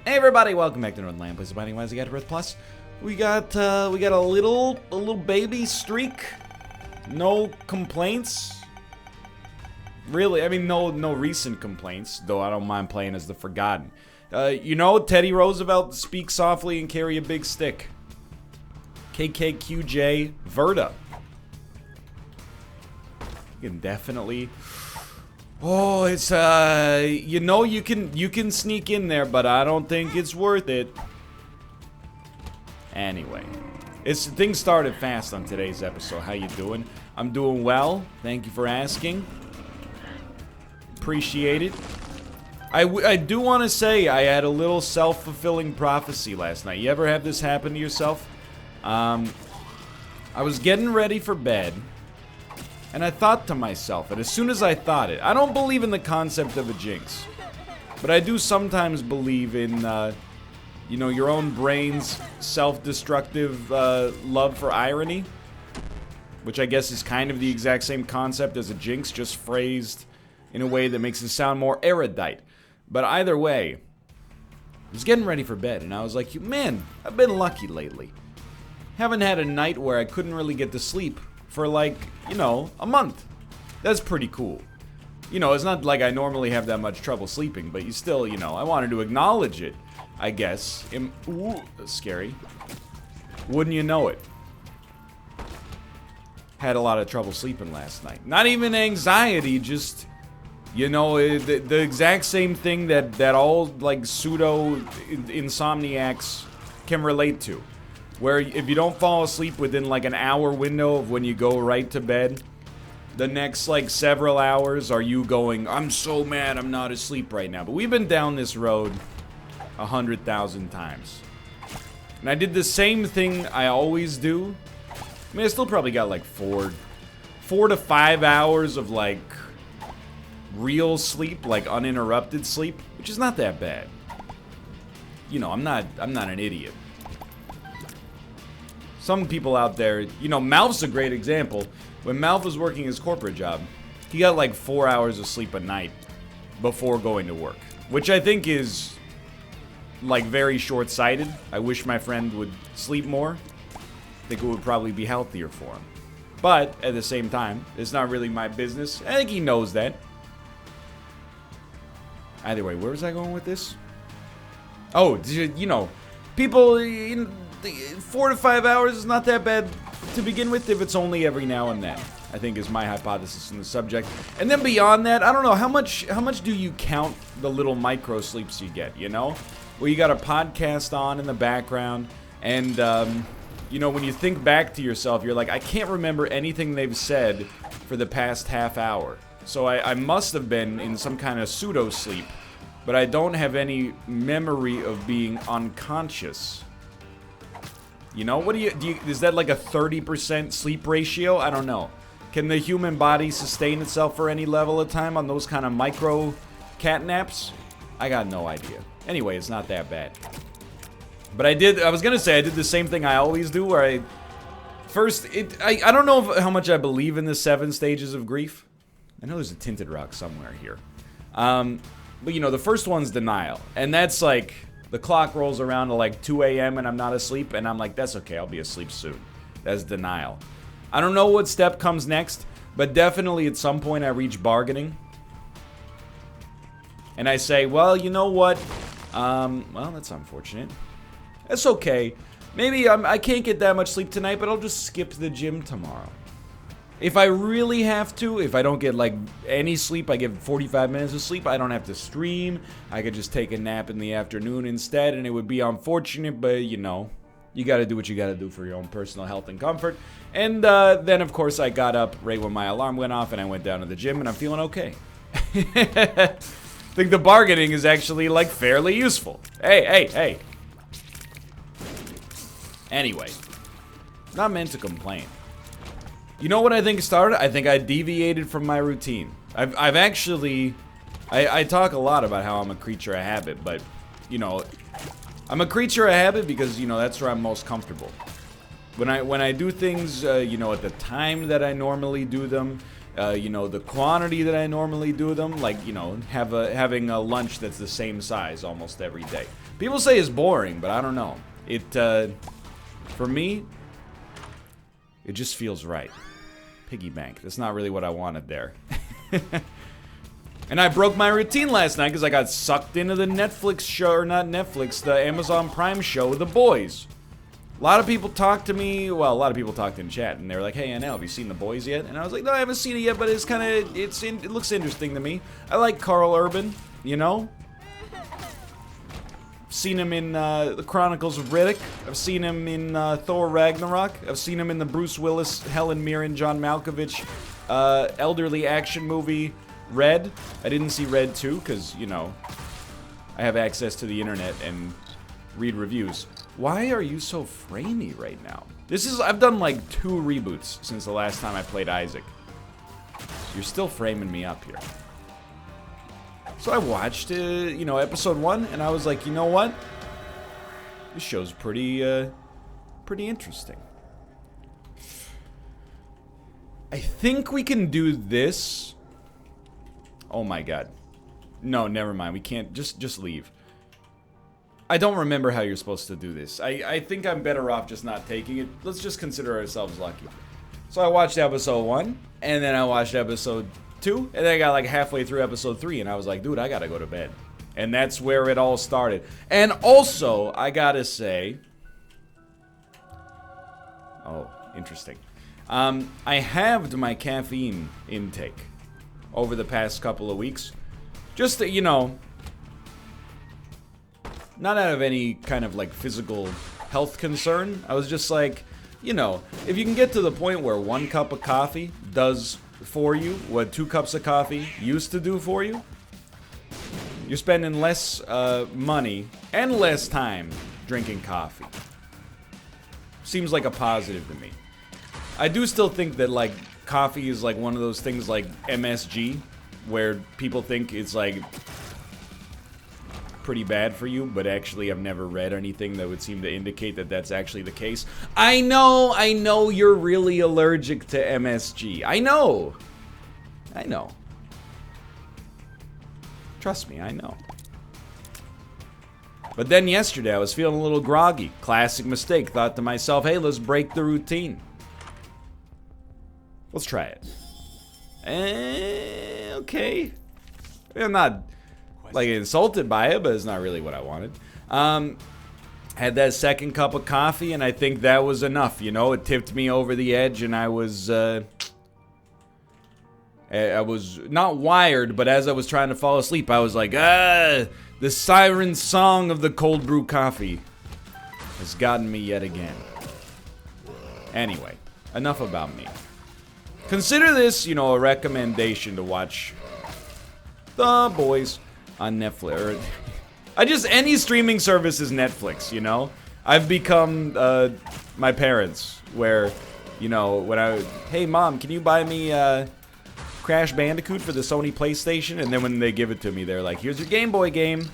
Hey everybody, welcome back to Northernlion, place of Binding Wise, AFTERBIRTH Plus. We got a little baby streak. No complaints. Really, I mean, no recent complaints, though I don't mind playing as the Forgotten. Teddy Roosevelt, speak softly and carry a big stick. KKQJ Verta. You can definitely... Oh, it's, you can sneak in there, but I don't think it's worth it. Anyway, things started fast on today's episode. How you doing? I'm doing well. Thank you for asking. Appreciate it. I do want to say I had a little self-fulfilling prophecy last night. You ever have this happen to yourself? I was getting ready for bed. And I thought to myself, and as soon as I thought it, I don't believe in the concept of a jinx. But I do sometimes believe in, your own brain's self-destructive love for irony. Which I guess is kind of the exact same concept as a jinx, just phrased in a way that makes it sound more erudite. But either way, I was getting ready for bed, and I was like, man, I've been lucky lately. Haven't had a night where I couldn't really get to sleep for like, a month. That's pretty cool. It's not like I normally have that much trouble sleeping, but you still, I wanted to acknowledge it, I guess. Ooh, that's scary. Wouldn't you know it? Had a lot of trouble sleeping last night. Not even anxiety, just, the exact same thing that all, like, pseudo insomniacs can relate to. Where if you don't fall asleep within like an hour window of when you go right to bed, the next like several hours are you going, I'm so mad I'm not asleep right now. But we've been down this road 100,000 times. And I did the same thing I always do. I mean, I still probably got like 4 to 5 hours of like real sleep, like uninterrupted sleep, which is not that bad. I'm not an idiot. Some people out there, Malph's a great example. When Malph was working his corporate job, he got like 4 hours of sleep a night before going to work. Which I think is, like, very short-sighted. I wish my friend would sleep more. I think it would probably be healthier for him. But, at the same time, it's not really my business. I think he knows that. Either way, where was I going with this? Oh, people... 4 to 5 hours is not that bad to begin with if it's only every now and then, I think is my hypothesis in the subject. And then beyond that, I don't know, how much do you count the little micro sleeps you get, Where you got a podcast on in the background and, when you think back to yourself, you're like, I can't remember anything they've said for the past half hour. So I must have been in some kind of pseudo sleep, but I don't have any memory of being unconscious. What do you, is that like a 30% sleep ratio? I don't know. Can the human body sustain itself for any level of time on those kind of micro cat naps? I got no idea. Anyway, it's not that bad. But I was gonna say I did the same thing I always do where I don't know how much I believe in the 7 stages of grief. I know there's a tinted rock somewhere here. But the first one's denial. And that's like... The clock rolls around to like 2 a.m. and I'm not asleep, and I'm like, that's okay, I'll be asleep soon. That's denial. I don't know what step comes next, but definitely at some point I reach bargaining. And I say, well, you know what? Well, that's unfortunate. That's okay. Maybe I can't get that much sleep tonight, but I'll just skip the gym tomorrow. If I really have to, if I don't get like any sleep, I get 45 minutes of sleep, I don't have to stream. I could just take a nap in the afternoon instead, and it would be unfortunate, but you gotta do what you gotta do for your own personal health and comfort. And then, of course, I got up right when my alarm went off, and I went down to the gym, and I'm feeling okay. I think the bargaining is actually, like, fairly useful. Hey. Anyway, not meant to complain. You know what I think started? I think I deviated from my routine. I've actually... I talk a lot about how I'm a creature of habit, but, I'm a creature of habit because, that's where I'm most comfortable. When I do things, at the time that I normally do them, You know, the quantity that I normally do them, like, you know, having a lunch that's the same size almost every day. People say it's boring, but I don't know. It, for me, it just feels right. Piggy bank. That's not really what I wanted there. And I broke my routine last night because I got sucked into the Netflix show, or not Netflix, the Amazon Prime show, The Boys. A lot of people talked to me, well, a lot of people talked in chat, and they were like, hey, NL, have you seen The Boys yet? And I was like, no, I haven't seen it yet, but it's kind of, it looks interesting to me. I like Carl Urban, you know? I've seen him in The Chronicles of Riddick. I've seen him in Thor Ragnarok. I've seen him in the Bruce Willis, Helen Mirren, John Malkovich elderly action movie, Red. I didn't see Red 2, because, you know, I have access to the internet and read reviews. Why are you so framey right now? I've done like 2 reboots since the last time I played Isaac. You're still framing me up here. So I watched, you know, episode 1, and I was like, you know what? This show's pretty interesting. I think we can do this. Oh my god. No, never mind. We can't. Just leave. I don't remember how you're supposed to do this. I think I'm better off just not taking it. Let's just consider ourselves lucky. So I watched episode 1, and then I watched episode 2, and then I got like halfway through episode 3, and I was like, dude, I gotta go to bed. And that's where it all started. And also, I gotta say... Oh, interesting. I halved my caffeine intake over the past couple of weeks. Just to, you know, not out of any kind of like physical health concern. I was just like, you know, if you can get to the point where 1 cup of coffee does for you what 2 cups of coffee used to do for you, you're spending less money and less time drinking coffee. Seems like a positive to me. I do still think that, like, coffee is, like, one of those things like MSG, where people think it's, like, pretty bad for you, but actually I've never read anything that would seem to indicate that that's actually the case. I know you're really allergic to MSG. I know. Trust me, I know. But then yesterday I was feeling a little groggy. Classic mistake. Thought to myself, hey, let's break the routine. Let's try it. Okay. I'm not, like, insulted by it, but it's not really what I wanted. Had that second cup of coffee, and I think that was enough, you know? It tipped me over the edge, and I was not wired, but as I was trying to fall asleep, I was like, the siren song of the cold brew coffee has gotten me yet again. Anyway, enough about me. Consider this, you know, a recommendation to watch The Boys on Netflix. Any streaming service is Netflix, you know? I've become my parents, where, you know, when hey mom, can you buy me Crash Bandicoot for the Sony PlayStation? And then when they give it to me, they're like, here's your Game Boy game.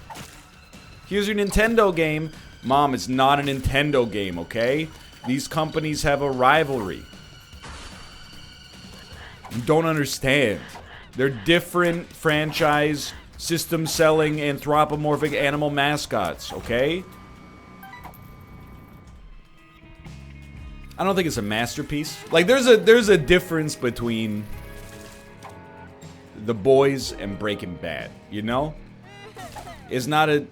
Here's your Nintendo game. Mom, it's not a Nintendo game, okay? These companies have a rivalry. You don't understand. They're different franchise, system-selling, anthropomorphic animal mascots, okay? I don't think it's a masterpiece. Like, there's a difference between The Boys and Breaking Bad, you know? It's not a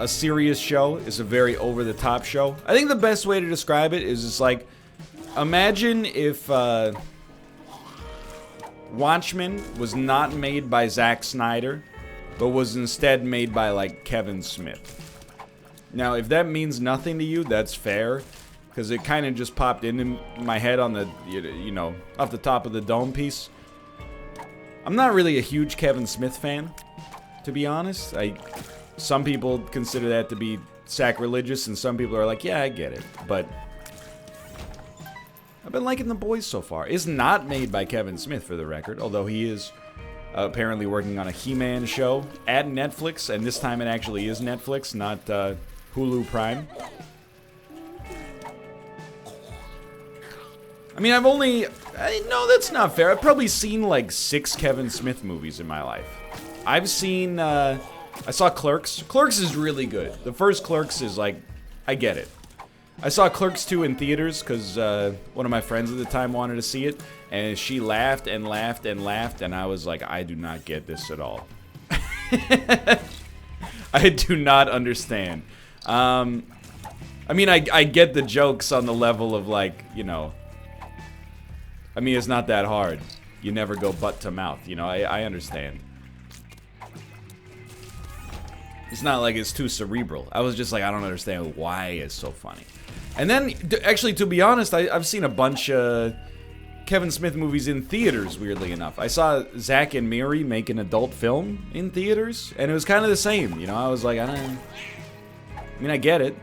serious show. It's a very over-the-top show. I think the best way to describe it is just like, imagine if Watchmen was not made by Zack Snyder, but was instead made by, like, Kevin Smith. Now, if that means nothing to you, that's fair, because it kind of just popped into my head on the, you know, off the top of the dome piece. I'm not really a huge Kevin Smith fan, to be honest. Some people consider that to be sacrilegious, and some people are like, yeah, I get it, but I've been liking The Boys so far. It's not made by Kevin Smith, for the record, although he is apparently working on a He-Man show at Netflix, and this time it actually is Netflix, not Hulu Prime. I mean, no, that's not fair. I've probably seen like 6 Kevin Smith movies in my life. I've seen, I saw Clerks. Clerks is really good. The first Clerks is like, I get it. I saw Clerks 2 in theaters because one of my friends at the time wanted to see it, and she laughed and laughed and laughed, and I was like, I do not get this at all. I do not understand. I mean, I get the jokes on the level of like, you know, I mean, it's not that hard. You never go butt to mouth, you know, I understand. It's not like it's too cerebral. I was just like, I don't understand why it's so funny. And then, actually, to be honest, I've seen a bunch of Kevin Smith movies in theaters, weirdly enough. I saw Zack and Miri make an adult film in theaters, and it was kind of the same, you know? I was like, I mean, I get it.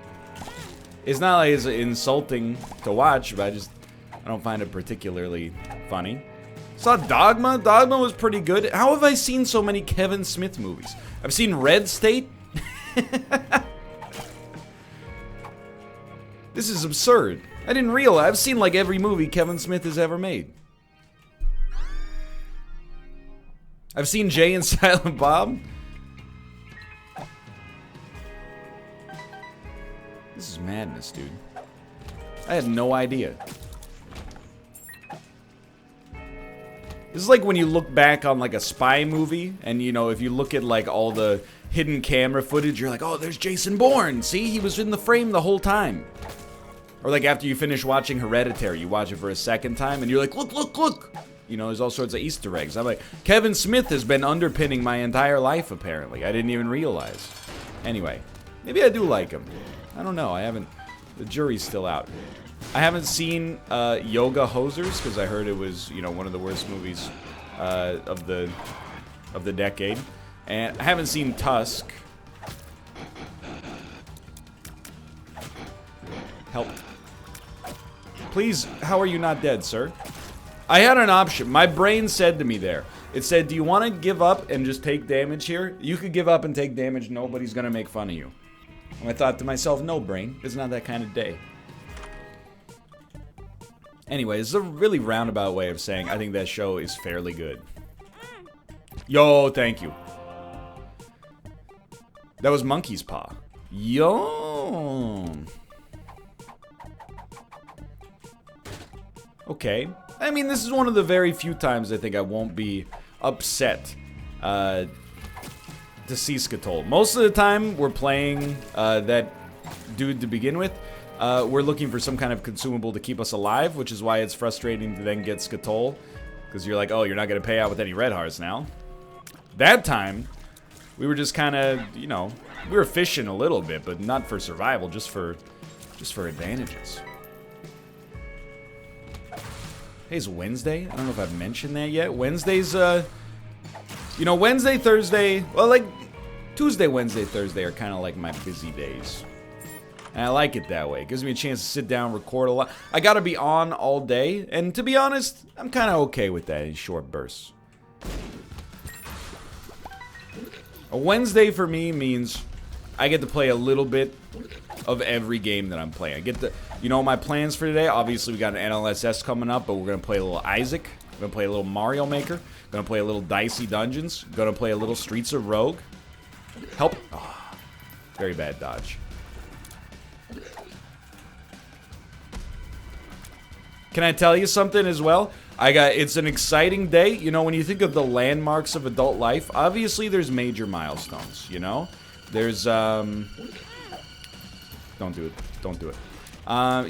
It's not like it's insulting to watch, but I don't find it particularly funny. Saw Dogma. Dogma was pretty good. How have I seen so many Kevin Smith movies? I've seen Red State. This is absurd. I didn't realize. I've seen like every movie Kevin Smith has ever made. I've seen Jay and Silent Bob. This is madness, dude. I had no idea. This is like when you look back on like a spy movie, and you know, if you look at like all the hidden camera footage, you're like, oh, there's Jason Bourne. See, he was in the frame the whole time. Or like after you finish watching Hereditary, you watch it for a second time, and you're like, look, look, look. You know, there's all sorts of Easter eggs. I'm like, Kevin Smith has been underpinning my entire life, apparently. I didn't even realize. Anyway, maybe I do like him. I don't know. I haven't. The jury's still out. I haven't seen Yoga Hosers because I heard it was, you know, one of the worst movies of the decade, and I haven't seen Tusk. Help! Please, how are you not dead, sir? I had an option. My brain said to me there. It said, "Do you want to give up and just take damage here? You could give up and take damage. Nobody's gonna make fun of you." And I thought to myself, no, brain. It's not that kind of day. Anyway, it's a really roundabout way of saying I think that show is fairly good. Yo, thank you. That was Monkey's Paw. Yo. Okay. I mean, this is one of the very few times I think I won't be upset to see Skatol. Most of the time, we're playing that dude to begin with. We're looking for some kind of consumable to keep us alive, which is why it's frustrating to then get Skatol. Because you're like, oh, you're not going to pay out with any red hearts now. That time, we were just kind of, you know, we were fishing a little bit, but not for survival, just for advantages. Hey, it's Wednesday. I don't know if I've mentioned that yet. Wednesday's, you know, Wednesday, Thursday, well, like, Tuesday, Wednesday, Thursday are kind of like my busy days. And I like it that way. It gives me a chance to sit down, record a lot. I gotta be on all day, and to be honest, I'm kind of okay with that in short bursts. A Wednesday for me means I get to play a little bit of every game that I'm playing. I get to, you know, my plans for today. Obviously, we got an NLSS coming up, but we're gonna play a little Isaac. We're gonna play a little Mario Maker. Gonna play a little Dicey Dungeons. Gonna play a little Streets of Rogue. Help! Oh, very bad dodge. Can I tell you something as well? It's an exciting day. You know, when you think of the landmarks of adult life, obviously there's major milestones, you know? There's, don't do it. Don't do it.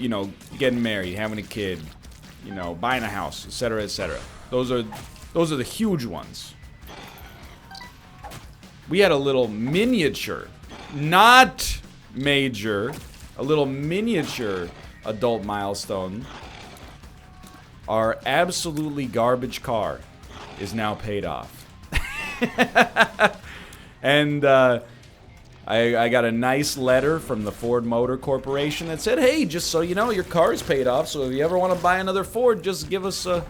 You know, getting married, having a kid, you know, buying a house, etc., etc. Those are the huge ones. We had a little miniature, not major, a little miniature adult milestone. Our absolutely garbage car is now paid off. And I got a nice letter from the Ford Motor Corporation that said, hey, just so you know, your car's paid off, so if you ever want to buy another Ford, just give us a...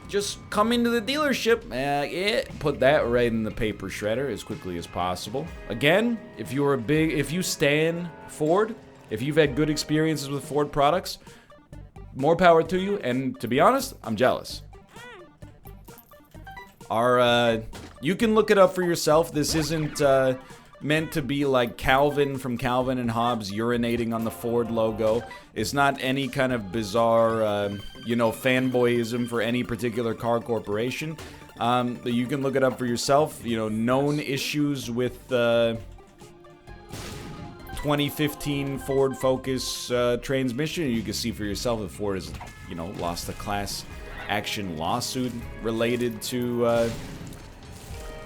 Just come into the dealership. Yeah, put that right in the paper shredder as quickly as possible. Again, if you stan Ford, if you've had good experiences with Ford products, more power to you, and to be honest, I'm jealous. You can look it up for yourself. This isn't meant to be like Calvin from Calvin and Hobbes urinating on the Ford logo. It's not any kind of bizarre, fanboyism for any particular car corporation. You can look it up for yourself. Known issues with 2015 Ford Focus transmission. You can see for yourself that Ford has, lost a class action lawsuit related to,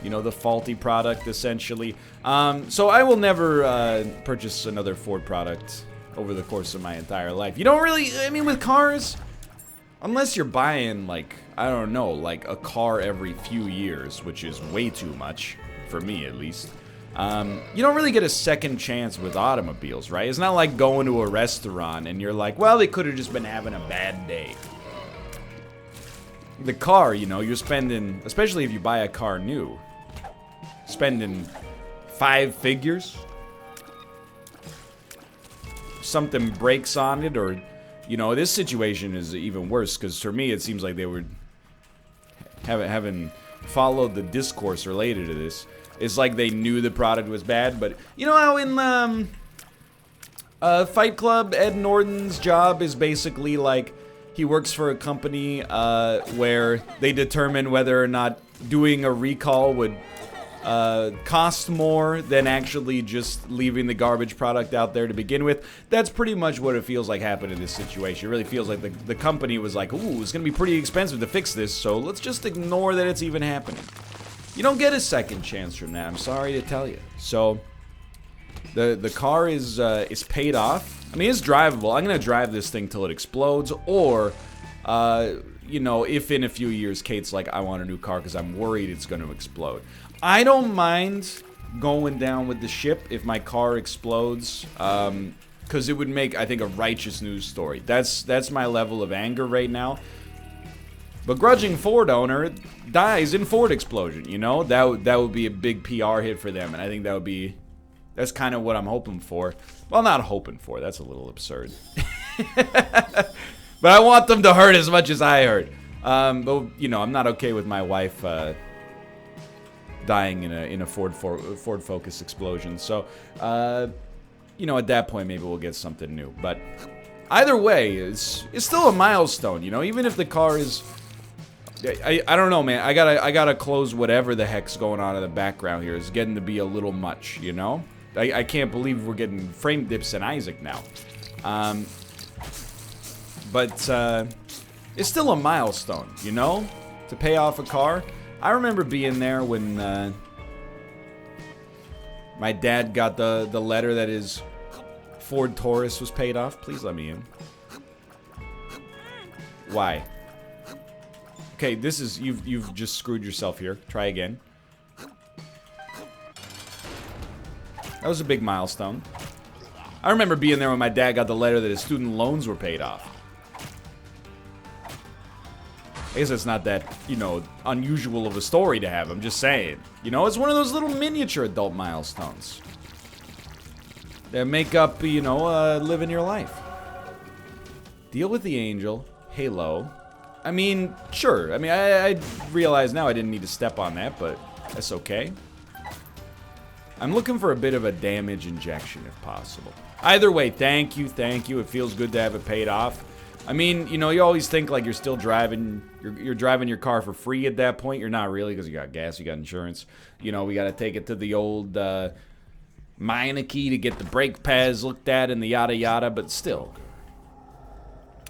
the faulty product, essentially. So I will never purchase another Ford product over the course of my entire life. You don't really, with cars, unless you're buying, a car every few years, which is way too much, for me at least. You don't really get a second chance with automobiles, right? It's not like going to a restaurant and you're like, well, they could have just been having a bad day. The car, you're spending, especially if you buy a car new, spending 5 figures. Something breaks on it, or, this situation is even worse, because for me it seems like they were, having followed the discourse related to this, it's like they knew the product was bad. But you know how in Fight Club, Ed Norton's job is basically like he works for a company where they determine whether or not doing a recall would cost more than actually just leaving the garbage product out there to begin with. That's pretty much what it feels like happened in this situation. It really feels like the company was like, ooh, it's gonna be pretty expensive to fix this, so let's just ignore that it's even happening. You don't get a second chance from that, I'm sorry to tell you. So the car is paid off. It's drivable. I'm gonna drive this thing till it explodes, or if in a few years Kate's like, I want a new car because I'm worried it's gonna explode. I don't mind going down with the ship if my car explodes, because it would make, I think, a righteous news story. That's my level of anger right now. Begrudging Ford owner dies in Ford explosion, That would be a big PR hit for them, and I think that's kind of what I'm hoping for. Well, not hoping for, that's a little absurd. But I want them to hurt as much as I hurt. But, I'm not okay with my wife dying in a Ford Focus explosion. So, at that point, maybe we'll get something new. But either way, it's still a milestone, Even if the car is... I don't know, man. I gotta close whatever the heck's going on in the background here. It's getting to be a little much, I can't believe we're getting frame dips in Isaac now. But it's still a milestone, to pay off a car. I remember being there when my dad got the letter that his Ford Taurus was paid off. Please let me in. Why? Okay, this is, you've just screwed yourself here. Try again. That was a big milestone. I remember being there when my dad got the letter that his student loans were paid off. I guess it's not that, unusual of a story to have. I'm just saying. It's one of those little miniature adult milestones that make up, living your life. Deal with the angel. Halo. Sure. I realize now I didn't need to step on that, but that's okay. I'm looking for a bit of a damage injection if possible. Either way, thank you. It feels good to have it paid off. You always think like you're still driving, you're driving your car for free at that point. You're not really, because you got gas, you got insurance. We got to take it to the old Meineke to get the brake pads looked at and the yada yada, but still.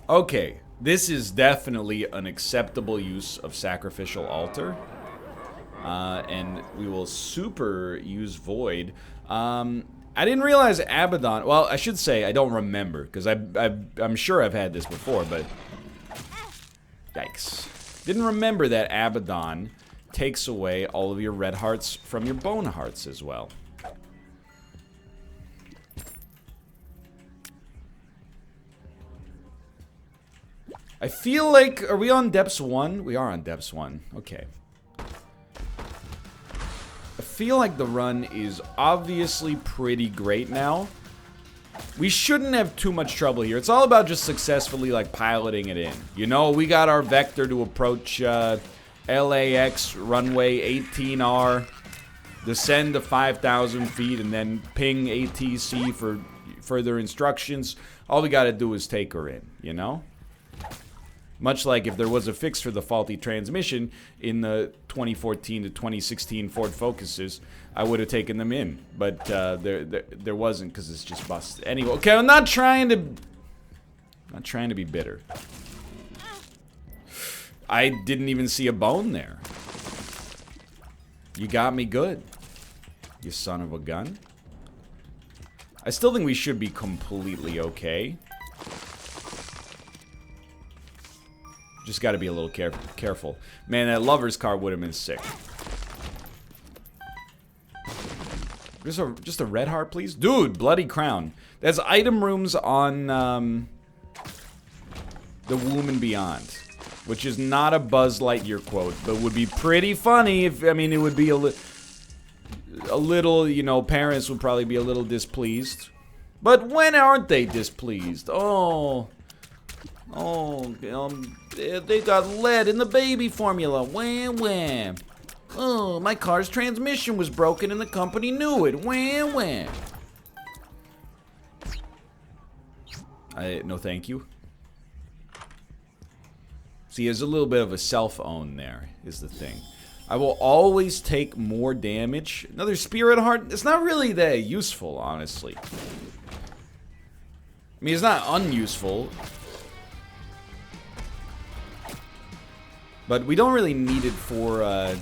Okay, this is definitely an acceptable use of sacrificial altar. And we will super use void. I didn't realize Abaddon... Well, I should say I don't remember, because I'm sure I've had this before, but... Yikes. Didn't remember that Abaddon takes away all of your red hearts from your bone hearts as well. I feel like... Are we on Depths 1? We are on Depths 1. Okay. I feel like the run is obviously pretty great now. We shouldn't have too much trouble here. It's all about just successfully, like, piloting it in. You know, we got our vector to approach LAX runway 18R, descend to 5,000 feet, and then ping ATC for further instructions. All we got to do is take her in, you know? Much like if there was a fix for the faulty transmission in the 2014 to 2016 Ford Focuses, I would have taken them in. But there wasn't, because it's just busted. Anyway, okay, I'm not trying to be bitter. I didn't even see a bone there. You got me good, you son of a gun. I still think we should be completely okay. Just got to be a little careful. Man, that lover's car would have been sick. Just a red heart, please? Dude, bloody crown. There's item rooms on the Womb and Beyond, which is not a Buzz Lightyear quote, but would be pretty funny if, I mean, it would be a little, you know, parents would probably be a little displeased. But when aren't they displeased? They got lead in the baby formula. Wham, wham. Oh, my car's transmission was broken and the company knew it. Wham, wham. No thank you. See, there's a little bit of a self-own there, is the thing. I will always take more damage. Another spirit heart, it's not really that useful, honestly. I mean, it's not unuseful. But we don't really need it for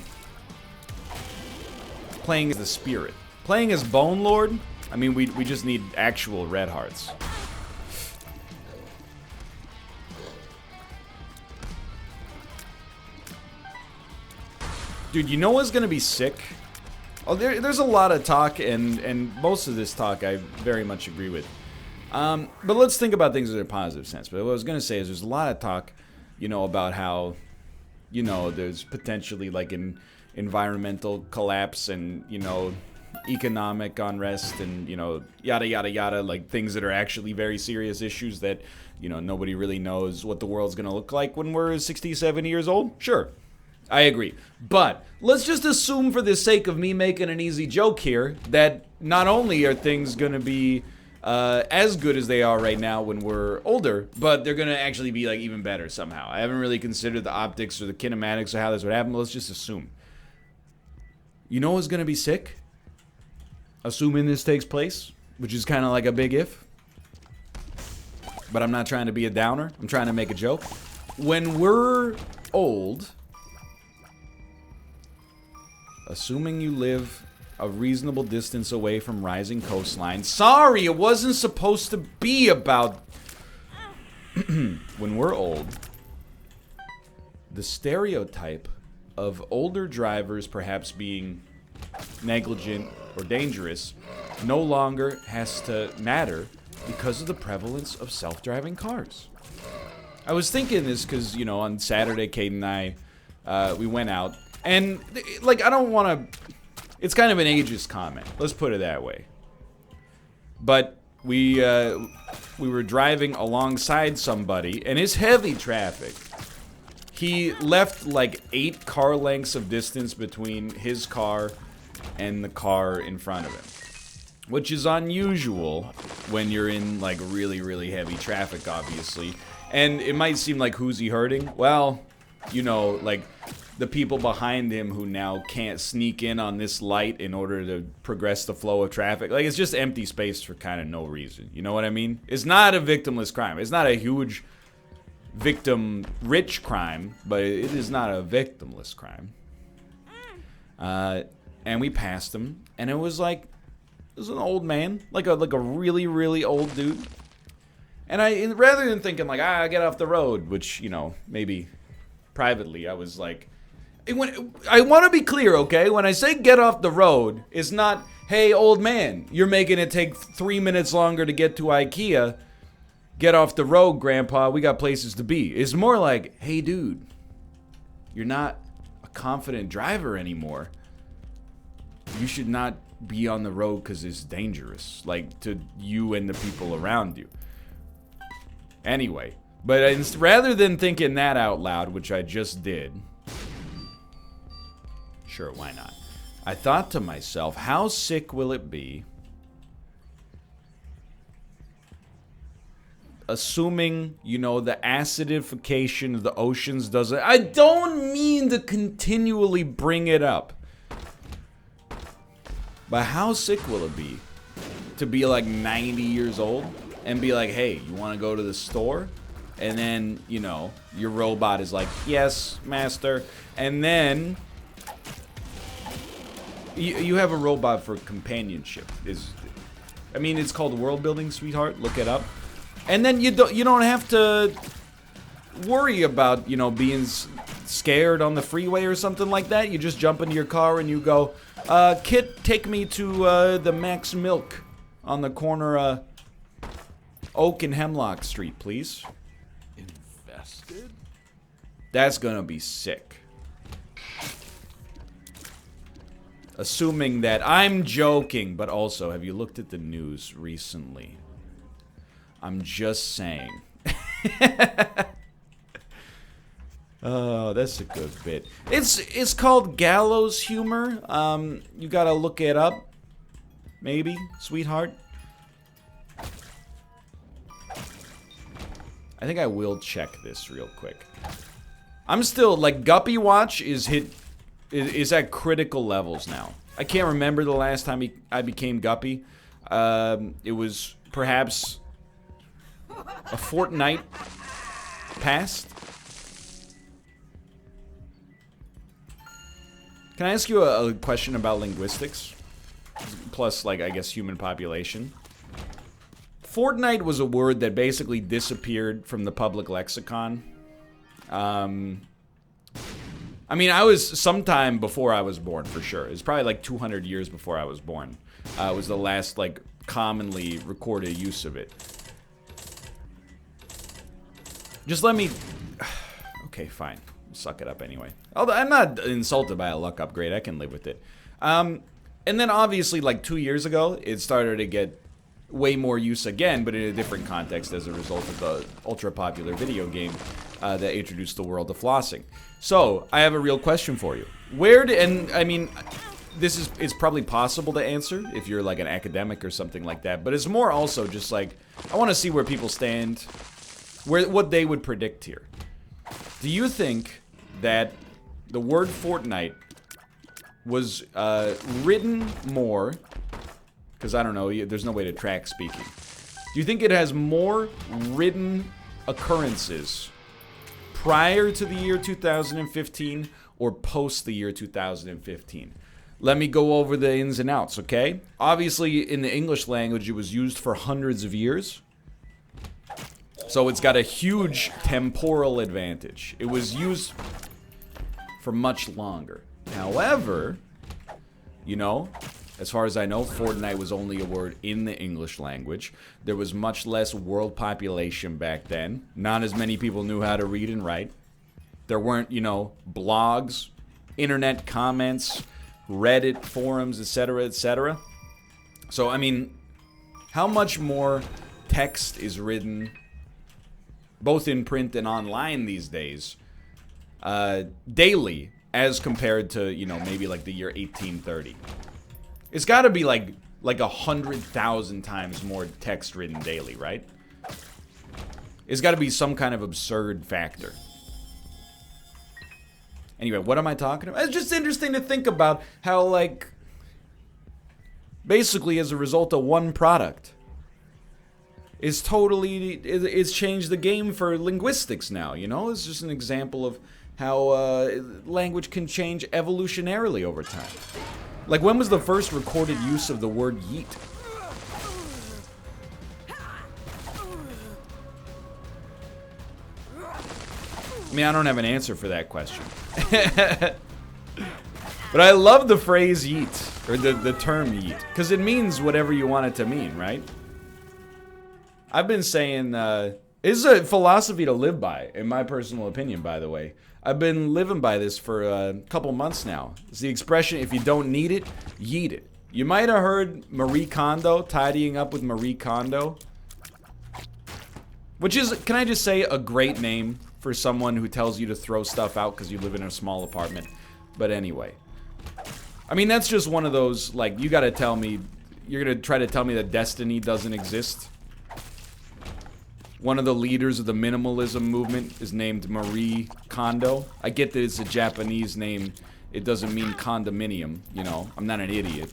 playing as the spirit. Playing as Bone Lord, I mean, we just need actual red hearts. Dude, you know what's gonna be sick? Oh, there's a lot of talk, and most of this talk I very much agree with. But let's think about things in a positive sense. But what I was gonna say is there's a lot of talk, you know, about how, you know, there's potentially like an environmental collapse and, you know, economic unrest and, you know, yada, yada, yada, like things that are actually very serious issues that, you know, nobody really knows what the world's gonna look like when we're 67 years old. Sure, I agree. But let's just assume for the sake of me making an easy joke here that not only are things gonna be as good as they are right now when we're older, but they're gonna actually be like even better somehow. I haven't really considered the optics or the kinematics or how this would happen, but let's just assume. You know what's gonna be sick? Assuming this takes place, which is kind of like a big if. But I'm not trying to be a downer. I'm trying to make a joke. When we're old, assuming you live a reasonable distance away from rising coastlines. Sorry, it wasn't supposed to be about... When we're old, the stereotype of older drivers perhaps being negligent or dangerous no longer has to matter because of the prevalence of self-driving cars. I was thinking this because, you know, on Saturday, Kate and I, we went out. And, like, I don't want to... It's kind of an ageist comment. Let's put it that way. But we were driving alongside somebody, and it's heavy traffic. He left like 8 car lengths of distance between his car and the car in front of him, which is unusual when you're in like really, really heavy traffic, obviously. And it might seem like, who's he hurting? Well, you know, like the people behind him who now can't sneak in on this light in order to progress the flow of traffic. Like, it's just empty space for kind of no reason. You know what I mean? It's not a victimless crime. It's not a huge victim-rich crime, but it is not a victimless crime. And we passed him, and it was like, it was an old man, like a really, really old dude. And rather than thinking like, get off the road, which, you know, maybe privately, I was like, I want to be clear, okay? When I say get off the road, it's not, hey, old man, you're making it take 3 minutes longer to get to IKEA. Get off the road, grandpa, we got places to be. It's more like, hey, dude, you're not a confident driver anymore. You should not be on the road because it's dangerous, like to you and the people around you. Anyway, but rather than thinking that out loud, which I just did, sure, why not? I thought to myself, how sick will it be, assuming, you know, the acidification of the oceans doesn't... I don't mean to continually bring it up. But how sick will it be to be like 90 years old and be like, hey, you want to go to the store? And then, you know, your robot is like, yes, master. And then you have a robot for companionship. I mean, it's called world building, sweetheart. Look it up. And then you don't have to worry about, you know, being scared on the freeway or something like that. You just jump into your car and you go, Kit, take me to the Max Milk on the corner Oak and Hemlock Street, please. Invested? That's gonna be sick. Assuming that I'm joking, but also, have you looked at the news recently? I'm just saying. Oh, that's a good bit. It's called Gallows Humor. You gotta look it up. Maybe, sweetheart. I think I will check this real quick. I'm still, like, Guppy Watch is at critical levels now. I can't remember the last time I became Guppy. It was perhaps a fortnight past. Can I ask you a question about linguistics? Plus, like, I guess human population. Fortnite was a word that basically disappeared from the public lexicon. I mean, I was sometime before I was born, for sure. It was probably like 200 years before I was born. It was the last, like, commonly recorded use of it. Just let me... Okay, fine. Suck it up anyway. Although I'm not insulted by a luck upgrade. I can live with it. And then obviously, like 2 years ago, it started to get way more use again, but in a different context as a result of the ultra-popular video game that introduced the world of flossing. So, I have a real question for you. And I mean, it's probably possible to answer if you're like an academic or something like that, but it's more also just like, I want to see where people stand, what they would predict here. Do you think that the word Fortnite was written more, because I don't know, there's no way to track speaking. Do you think it has more written occurrences prior to the year 2015 or post the year 2015? Let me go over the ins and outs, okay? Obviously, in the English language, it was used for hundreds of years. So it's got a huge temporal advantage. It was used for much longer. However, you know, as far as I know, Fortnite was only a word in the English language. There was much less world population back then. Not as many people knew how to read and write. There weren't, you know, blogs, internet comments, Reddit forums, etc., etc. So, I mean, how much more text is written, both in print and online these days, daily, as compared to, you know, maybe like the year 1830? It's got to be like 100,000 times more text written daily, right? It's got to be some kind of absurd factor. Anyway, what am I talking about? It's just interesting to think about how, like, basically as a result of one product, it's changed the game for linguistics now, you know? It's just an example of how language can change evolutionarily over time. Like, when was the first recorded use of the word yeet? I mean, I don't have an answer for that question. But I love the phrase yeet, or the term yeet, because it means whatever you want it to mean, right? I've been saying, it's a philosophy to live by, in my personal opinion, by the way. I've been living by this for a couple months now. It's the expression, if you don't need it, yeet it. You might have heard Marie Kondo, tidying up with Marie Kondo. Which is, can I just say, a great name for someone who tells you to throw stuff out because you live in a small apartment. But anyway. I mean, that's just one of those, like, you gotta tell me, you're gonna try to tell me that destiny doesn't exist? One of the leaders of the minimalism movement is named Marie Kondo. I get that it's a Japanese name. It doesn't mean condominium, you know. I'm not an idiot.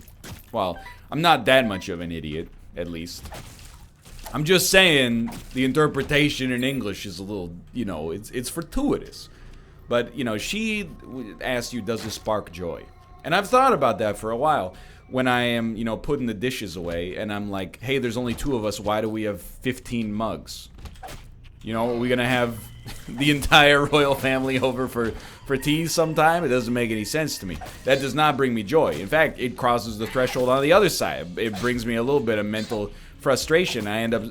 Well, I'm not that much of an idiot, at least. I'm just saying the interpretation in English is a little, you know, it's fortuitous. But, you know, she asked you, does it spark joy? And I've thought about that for a while. When I am, you know, putting the dishes away, and I'm like, hey, there's only 2 of us, why do we have 15 mugs? You know, are we gonna have the entire royal family over for tea sometime? It doesn't make any sense to me. That does not bring me joy. In fact, it crosses the threshold on the other side. It brings me a little bit of mental frustration. I end up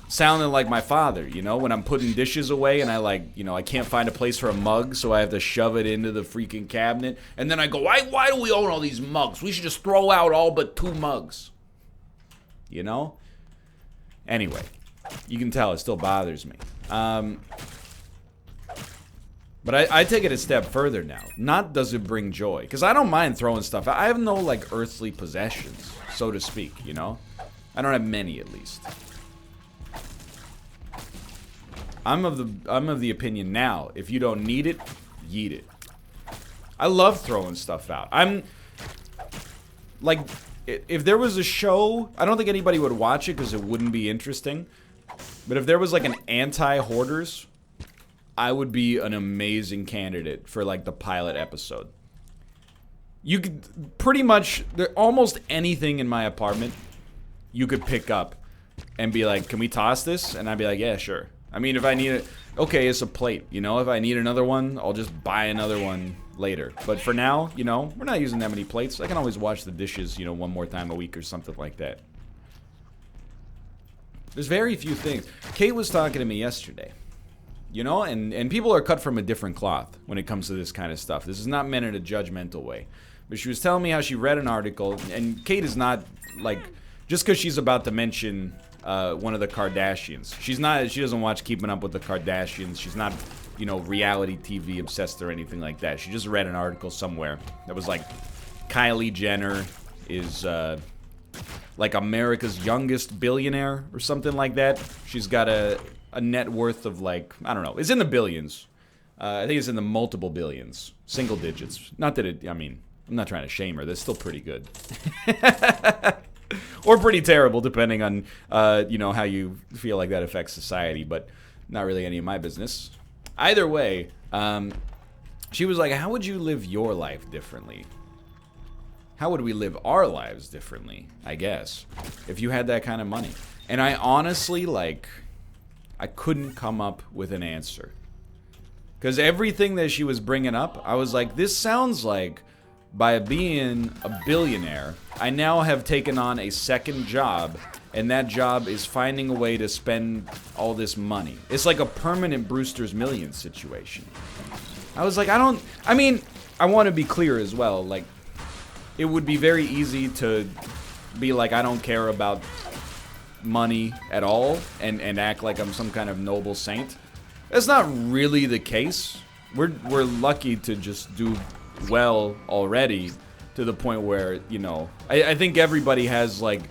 sounding like my father, you know, when I'm putting dishes away and I can't find a place for a mug, so I have to shove it into the freaking cabinet. And then I go, why do we own all these mugs? We should just throw out all but 2 mugs. You know? Anyway, you can tell it still bothers me. But I take it a step further now. Not does it bring joy, because I don't mind throwing stuff out. I have no, like, earthly possessions, so to speak, you know? I don't have many, at least. I'm of the opinion now, if you don't need it, yeet it. I love throwing stuff out. I'm like, if there was a show, I don't think anybody would watch it because it wouldn't be interesting. But if there was like an anti-hoarders, I would be an amazing candidate for like the pilot episode. You could pretty much, almost anything in my apartment, you could pick up and be like, can we toss this? And I'd be like, yeah, sure. I mean, if I need it, okay, it's a plate, you know? If I need another one, I'll just buy another one later. But for now, you know, we're not using that many plates. I can always wash the dishes, you know, 1 more time a week or something like that. There's very few things. Kate was talking to me yesterday, you know? And people are cut from a different cloth when it comes to this kind of stuff. This is not meant in a judgmental way. But she was telling me how she read an article, and Kate is not, like, just because she's about to mention one of the Kardashians. She doesn't watch Keeping Up with the Kardashians. She's not, you know, reality TV obsessed or anything like that. She just read an article somewhere that was like, Kylie Jenner is, like America's youngest billionaire or something like that. She's got a net worth of like, I don't know, it's in the billions. I think it's in the multiple billions. Single digits. Not that it, I mean, I'm not trying to shame her. That's still pretty good. Or pretty terrible, depending on, you know, how you feel like that affects society, but not really any of my business. Either way, she was like, how would you live your life differently? How would we live our lives differently, I guess, if you had that kind of money? And I honestly, like, I couldn't come up with an answer. Because everything that she was bringing up, I was like, this sounds like, by being a billionaire, I now have taken on a second job, and that job is finding a way to spend all this money. It's like a permanent Brewster's Millions situation. I was like, I want to be clear as well, like, it would be very easy to be like, I don't care about money at all, and act like I'm some kind of noble saint. That's not really the case. We're lucky to just do well already, to the point where, you know, I think everybody has like,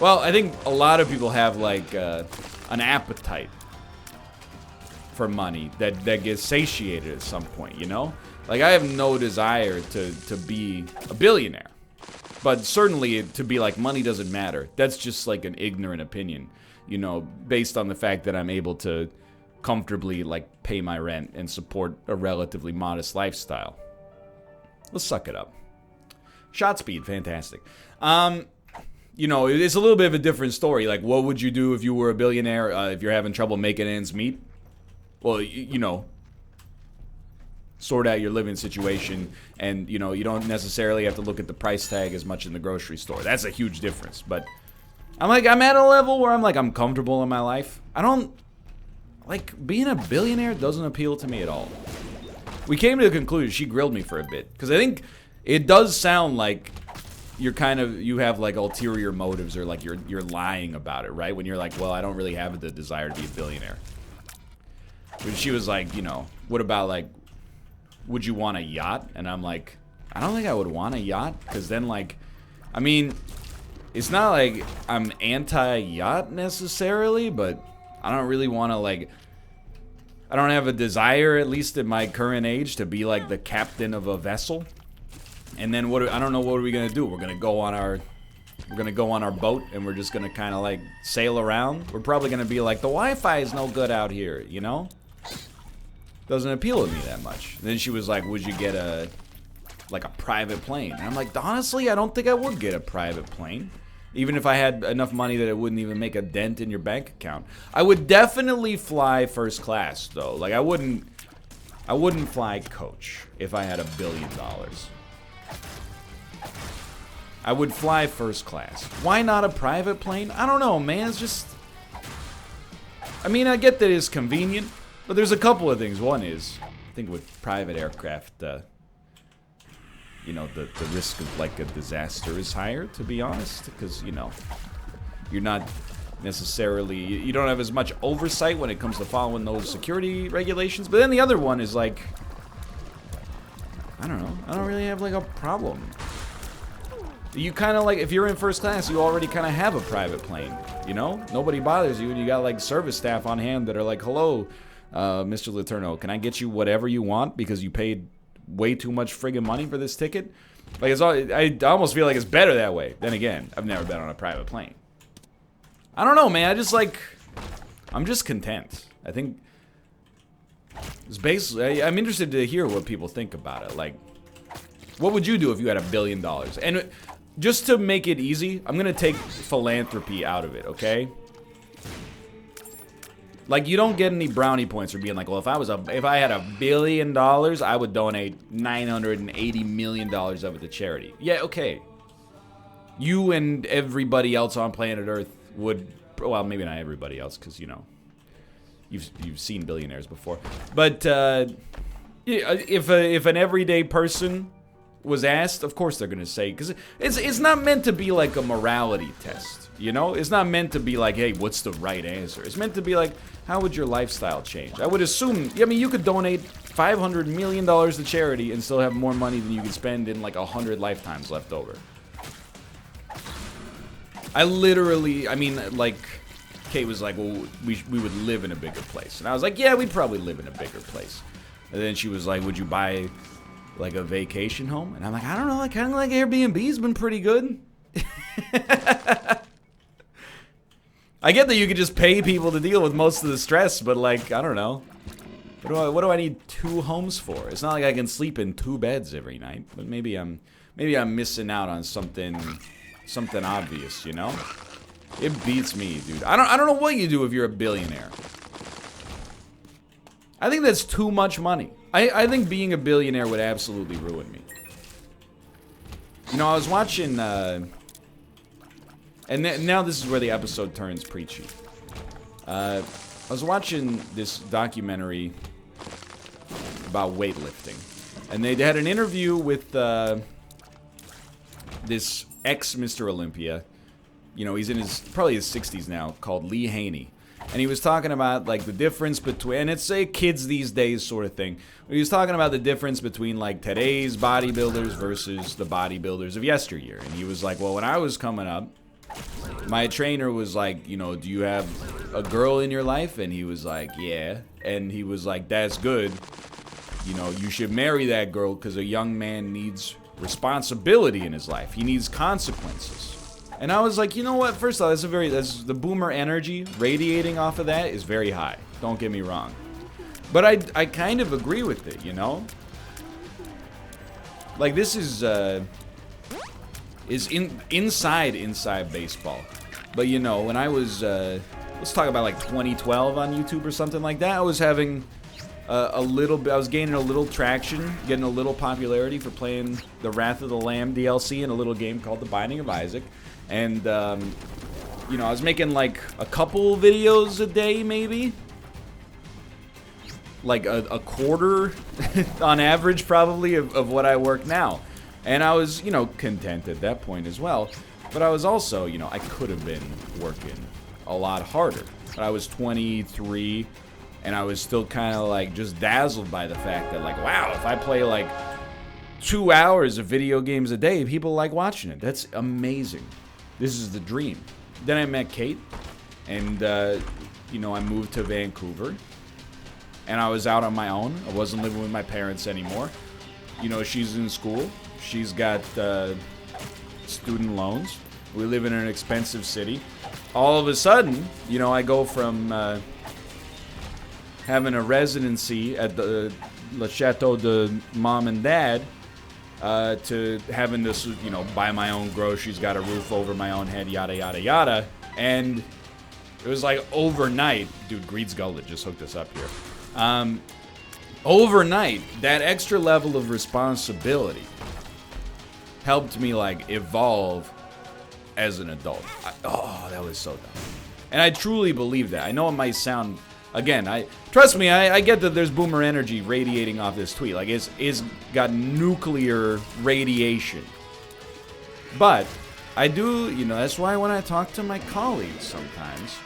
well, I think a lot of people have like an appetite for money that gets satiated at some point, you know? Like, I have no desire to be a billionaire, but certainly to be like, money doesn't matter. That's just like an ignorant opinion, you know, based on the fact that I'm able to comfortably like pay my rent and support a relatively modest lifestyle. Let's suck it up. Shot speed, fantastic. You know, it's a little bit of a different story. Like, what would you do if you were a billionaire, if you're having trouble making ends meet? Well, you know, sort out your living situation, and, you know, you don't necessarily have to look at the price tag as much in the grocery store. That's a huge difference. But I'm at a level where I'm comfortable in my life. I don't, like, being a billionaire doesn't appeal to me at all. We came to the conclusion, she grilled me for a bit, because I think it does sound like you have like ulterior motives, or like you're lying about it, right? When you're like, well, I don't really have the desire to be a billionaire. But she was like, you know, what about like, would you want a yacht? And I'm like, I don't think I would want a yacht, because then like, I mean, it's not like I'm anti-yacht necessarily, but I don't really want to like, I don't have a desire, at least at my current age, to be like the captain of a vessel. And then I don't know, what are we gonna do? We're gonna go on our boat, and we're just gonna kind of like sail around. We're probably gonna be like, the Wi-Fi is no good out here, you know? Doesn't appeal to me that much. And then she was like, would you get a private plane? And I'm like, honestly, I don't think I would get a private plane. Even if I had enough money that it wouldn't even make a dent in your bank account. I would definitely fly first class, though. Like, I wouldn't fly coach if I had $1 billion. I would fly first class. Why not a private plane? I don't know, man. It's just, I mean, I get that it's convenient, but there's a couple of things. One is, I think with private aircraft, you know, the risk of like a disaster is higher, to be honest, because, you know, you're not necessarily, you don't have as much oversight when it comes to following those security regulations. But then the other one is like, I don't know, I don't really have like a problem. You kind of like, if you're in first class, you already kind of have a private plane, you know? Nobody bothers you, and you got like service staff on hand that are like, hello, Mr. Letourneau, can I get you whatever you want because you paid way too much friggin' money for this ticket? Like, it's all, I almost feel like it's better that way. Then again, I've never been on a private plane. I don't know, man. I just like, I'm just content. I think it's basically, I'm interested to hear what people think about it. Like, what would you do if you had $1 billion? And just to make it easy, I'm gonna take philanthropy out of it, okay? Like, you don't get any brownie points for being like, well, if I had $1 billion, I would donate $980 million of it to charity. Yeah, okay. You and everybody else on planet Earth would, well, maybe not everybody else, because, you know, you've seen Billionaires before. But if an everyday person was asked, of course they're gonna say, because it's not meant to be like a morality test, you know? It's not meant to be like, hey, what's the right answer? It's meant to be like, how would your lifestyle change? I would assume, I mean, you could donate $500 million to charity and still have more money than you could spend in like 100 lifetimes left over. I literally, I mean, like, Kate was like, well, we would live in a bigger place. And I was like, yeah, we'd probably live in a bigger place. And then she was like, would you buy like a vacation home? And I'm like, I don't know, I kind of like Airbnb's been pretty good. I get that you could just pay people to deal with most of the stress, but like, I don't know. What do I need 2 homes for? It's not like I can sleep in 2 beds every night, but maybe I'm missing out on something obvious, you know? It beats me, dude. I don't know what you do if you're a billionaire. I think that's too much money. I think being a billionaire would absolutely ruin me. You know, I was watching, and now this is where the episode turns preachy. I was watching this documentary about weightlifting, and they had an interview with this ex-Mr. Olympia. You know, he's in probably his 60s now, called Lee Haney. And he was talking about, like, the difference between, and it's a kids these days sort of thing. He was talking about the difference between, like, today's bodybuilders versus the bodybuilders of yesteryear. And he was like, well, when I was coming up, my trainer was like, you know, do you have a girl in your life? And he was like, yeah. And he was like, that's good. You know, you should marry that girl because a young man needs responsibility in his life. He needs consequences. And I was like, you know what? First of all, that's the boomer energy radiating off of that is very high. Don't get me wrong. But I kind of agree with it, you know? Like, this is inside baseball. But, you know, when I was, let's talk about like 2012 on YouTube or something like that, I was having I was gaining a little traction, getting a little popularity for playing the Wrath of the Lamb DLC in a little game called The Binding of Isaac. And, you know, I was making like a couple videos a day, maybe. Like a quarter on average, probably, of what I work now. And I was, you know, content at that point as well. But I was also, you know, I could have been working a lot harder. But I was 23, and I was still kind of like just dazzled by the fact that, like, wow, if I play like 2 hours of video games a day, people like watching it. That's amazing. This is the dream. Then I met Kate, and, you know, I moved to Vancouver, and I was out on my own. I wasn't living with my parents anymore. You know, she's in school. She's got student loans. We live in an expensive city. All of a sudden, you know, I go from having a residency at the Le Chateau de Mom and Dad to having this, you know, buy my own groceries, got a roof over my own head, yada, yada, yada. And it was like overnight. Dude, Greed's Gullet just hooked us up here. Overnight, that extra level of responsibility helped me, like, evolve as an adult. Oh, that was so dumb. And I truly believe that. I know it might sound, again, trust me, I get that there's boomer energy radiating off this tweet. Like, it's got nuclear radiation. But I do, you know, that's why when I talk to my colleagues sometimes,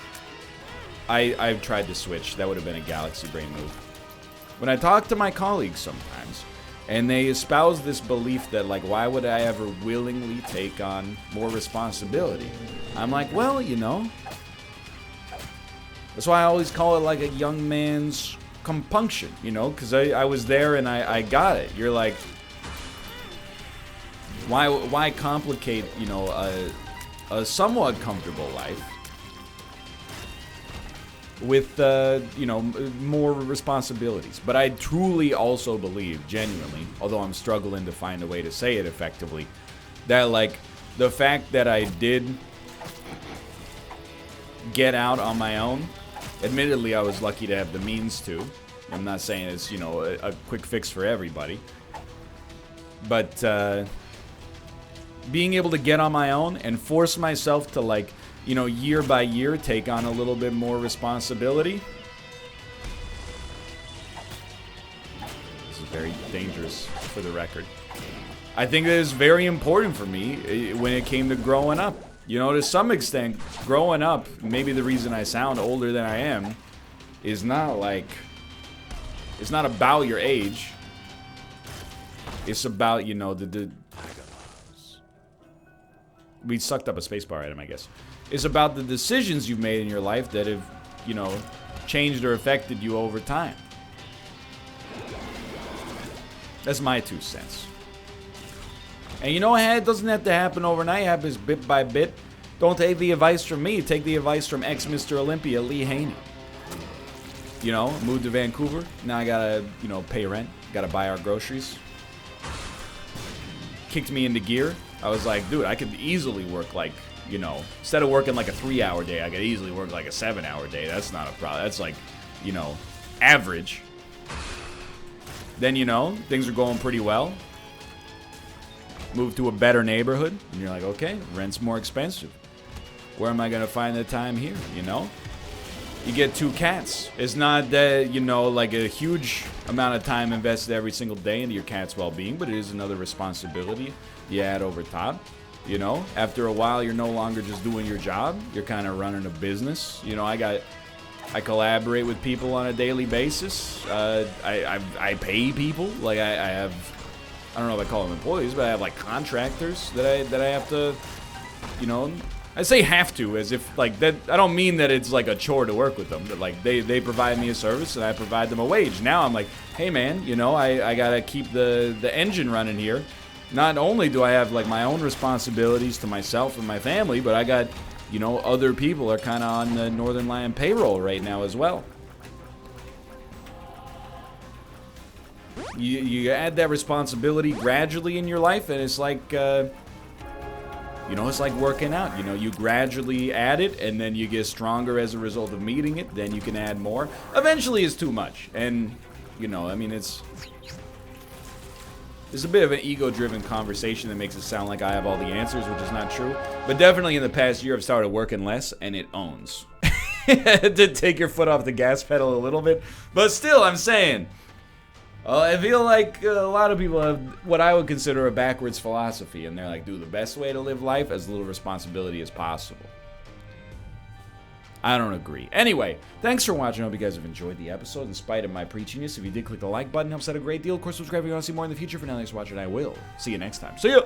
I've tried to switch. That would have been a galaxy brain move. When I talk to my colleagues sometimes, and they espouse this belief that, like, why would I ever willingly take on more responsibility? I'm like, well, you know, that's why I always call it, like, a young man's compunction, you know, because I was there and I got it. You're like, why complicate, you know, a somewhat comfortable life with, you know, more responsibilities. But I truly also believe, genuinely, although I'm struggling to find a way to say it effectively, that, like, the fact that I did get out on my own, admittedly, I was lucky to have the means to. I'm not saying it's, you know, a quick fix for everybody. But being able to get on my own and force myself to, like, you know, year by year, take on a little bit more responsibility. This is very dangerous, for the record. I think that is very important for me when it came to growing up. You know, to some extent, growing up, maybe the reason I sound older than I am, is not like, it's not about your age. It's about, you know, we sucked up a spacebar at him, I guess. It's about the decisions you've made in your life that have, you know, changed or affected you over time. That's my 2 cents. And you know, it doesn't have to happen overnight. It happens bit by bit. Don't take the advice from me. Take the advice from ex-Mr. Olympia, Lee Haney. You know, moved to Vancouver. Now I gotta, you know, pay rent. Gotta buy our groceries. Kicked me into gear. I was like, dude, I could easily work, like, you know, instead of working like a 3-hour day, I could easily work like a 7-hour day. That's not a problem. That's like, you know, average. Then, you know, things are going pretty well. Move to a better neighborhood, and you're like, okay, rent's more expensive. Where am I gonna find the time here, you know? You get 2 cats. It's not that, you know, like a huge amount of time invested every single day into your cat's well-being, but it is another responsibility you add over top. You know, after a while, you're no longer just doing your job. You're kind of running a business. You know, I collaborate with people on a daily basis. I pay people. Like, I have, I don't know if I call them employees, but I have, like, contractors that I have to, you know, I say have to as if, like, that, I don't mean that it's like a chore to work with them, but, like, they provide me a service and I provide them a wage. Now I'm like, hey man, you know, I gotta keep the engine running here. Not only do I have, like, my own responsibilities to myself and my family, but I got, you know, other people are kind of on the Northernlion payroll right now as well. You add that responsibility gradually in your life, and it's like, you know, it's like working out. You know, you gradually add it, and then you get stronger as a result of meeting it. Then you can add more. Eventually, it's too much, and, you know, I mean, it's a bit of an ego-driven conversation that makes it sound like I have all the answers, which is not true. But definitely in the past year, I've started working less, and it owns. To take your foot off the gas pedal a little bit. But still, I'm saying, I feel like a lot of people have what I would consider a backwards philosophy, and they're like, dude, the best way to live life as little responsibility as possible. I don't agree. Anyway, thanks for watching. I hope you guys have enjoyed the episode in spite of my preachiness. If you did, click the like button. Helps out a great deal. Of course, subscribe if you want to see more in the future. For now, thanks for watching. I will see you next time. See ya!